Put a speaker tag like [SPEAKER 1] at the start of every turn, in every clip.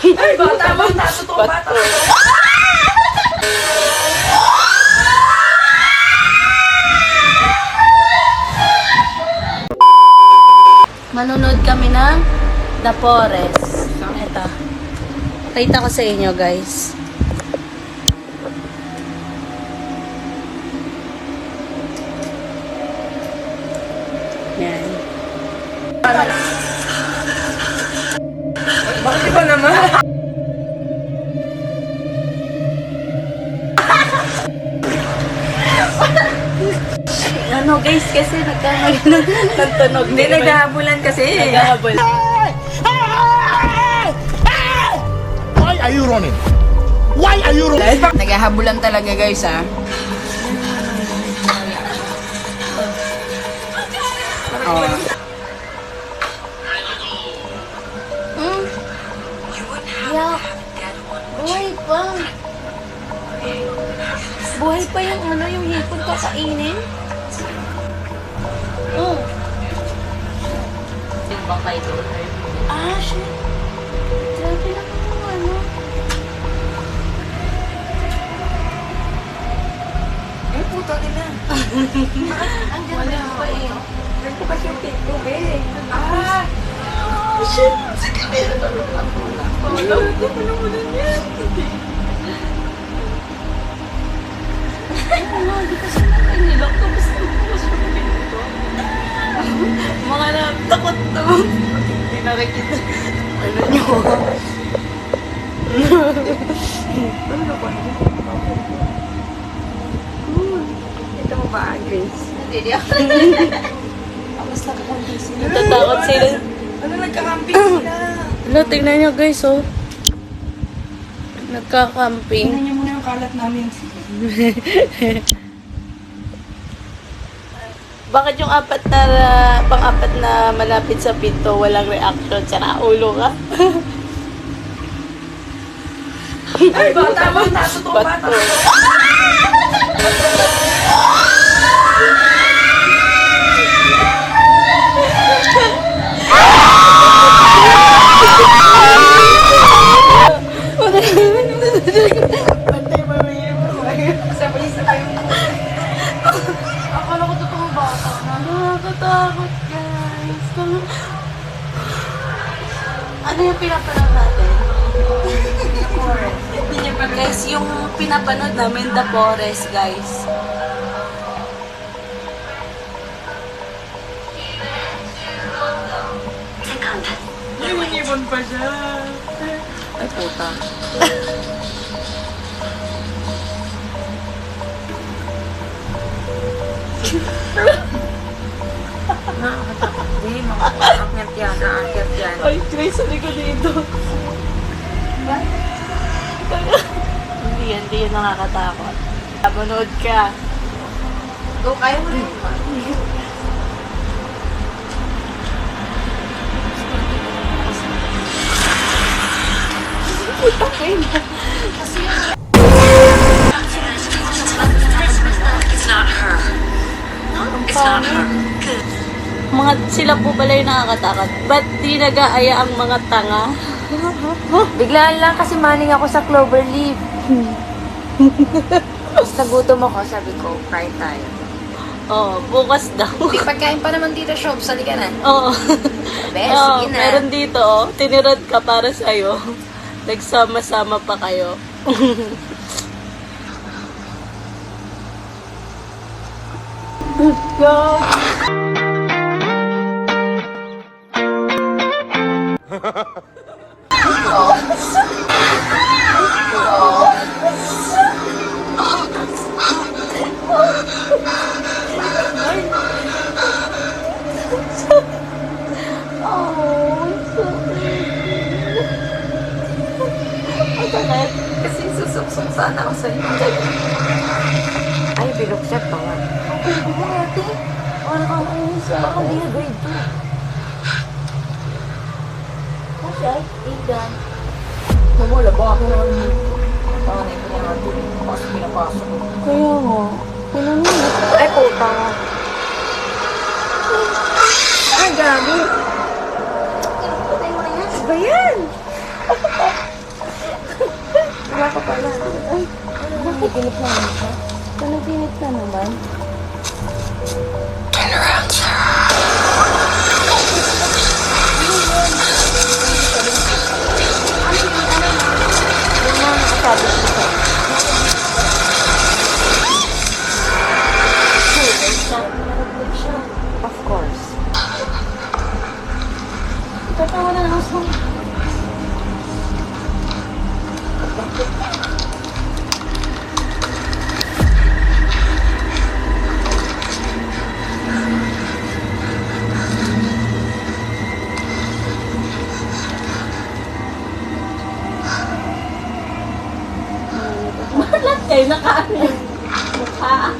[SPEAKER 1] Ay, bata, totoo bata.
[SPEAKER 2] Manunod kami ng The Forest. Ito. Pakita ko sa inyo, guys. Yan.
[SPEAKER 1] Bakit iba naman?
[SPEAKER 2] Ano, guys, kasi nagkamali ng tunog.
[SPEAKER 1] Hindi, naghahabulan kasi.
[SPEAKER 2] Naghahabol.
[SPEAKER 3] Why are you running? Why are you running?
[SPEAKER 1] Naghahabulan talaga, guys, ha? Oh.
[SPEAKER 2] Yeah. Buhay pa. Buhay pa yung ano, yung hipon kakainin. Oh.
[SPEAKER 4] Yung bang kayo doon?
[SPEAKER 2] Ah, shit. Grabe naman yung ano.
[SPEAKER 1] Ay, puto nila.
[SPEAKER 2] Ang ganda pa eh.
[SPEAKER 1] Nagbukas yung pinto, be. Ah! Shit! Sa kamera na lang. Wala, hindi pa naman yan.
[SPEAKER 2] Ano, di kasi naman nilok. Tapos nagbukas yung pinto. Mga takot naman. Hindi nakikita. Ano nyo?
[SPEAKER 1] Ano ba? Ito mo ba, Grace?
[SPEAKER 2] Hindi ako. Natatakot sila.
[SPEAKER 1] Ano, nagkakamping sila?
[SPEAKER 2] Hello, tingnan nyo guys, oh. Nagka-camping.
[SPEAKER 1] Tingnan niyo muna yung kalat namin.
[SPEAKER 2] Bakit yung pang-apat na malapit sa pinto, walang reaction? Sana ulo ka.
[SPEAKER 1] Ay, bata, totoo bata. Sabay-sabay yung
[SPEAKER 2] Akala ko totoong bata na. Nakakatakot, guys. Ano yung pinapanood natin? Guys, yung pinapanood namin, The Forest, guys.
[SPEAKER 1] Ibon pa siya. Ay, puta. Hindi, makakakyat yan, naakyat yan.
[SPEAKER 2] Ay, Grace, hindi ko dito. Hindi yan nakakatakot. Manood ka.
[SPEAKER 1] Go, kaya mo rin.
[SPEAKER 4] It's not her. It's not her.
[SPEAKER 2] Mga sila po pala yung nakakatakot. Ba't di nag-aaya ang mga tanga?
[SPEAKER 5] Biglaan lang kasi maning ako sa Cloverleaf. Tapos nagutom ako, sabi ko, kain tayo.
[SPEAKER 2] Oo, bukas daw.
[SPEAKER 5] Di pagkain pa naman dito, Shob. Sali ka na.
[SPEAKER 2] Oo.
[SPEAKER 5] Be,
[SPEAKER 2] Oo,
[SPEAKER 5] sige na.
[SPEAKER 2] meron dito, oh. Tinirad ka para sa'yo. Nagsama-sama pa kayo. Let's go!
[SPEAKER 1] Kasi susuksok sana ako sa'yo.
[SPEAKER 5] Ay, binuksan pa nga.
[SPEAKER 2] Ay, bumati. Ano kang ayos? Baka di na grade 2. Kasi ay, Aidan.
[SPEAKER 1] Mamula ba ako naman? Parang na ito nga tuloy. Pasok pinapasok ko.
[SPEAKER 2] Kaya nga. Pinanunod.
[SPEAKER 5] Ay, puta nga.
[SPEAKER 1] Ay, gabi.
[SPEAKER 5] Patay mo na yan. Ba yan? Panaginip na naman siya. Panaginip na naman.
[SPEAKER 4] Turn around, Sarah.
[SPEAKER 5] Yung mga nakasabi ko sa Of course.
[SPEAKER 2] Tatawa na lang ako. Lahat kayo nakaano yung mukha.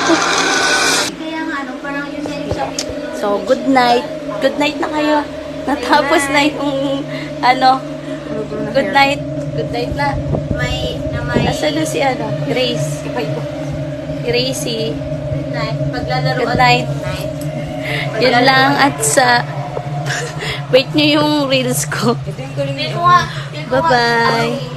[SPEAKER 1] Kaya nga, parang yun yung sabi ko.
[SPEAKER 2] So, good night. Good night na kayo. Natapos na yung, good night. Good night na.
[SPEAKER 1] May
[SPEAKER 2] Asan na si, Grace? Gracie.
[SPEAKER 1] good night. Paglalaro
[SPEAKER 2] Good night. Yun lang at sa, wait nyo yung reels ko.
[SPEAKER 1] Feel ko nga.
[SPEAKER 2] Bye-bye.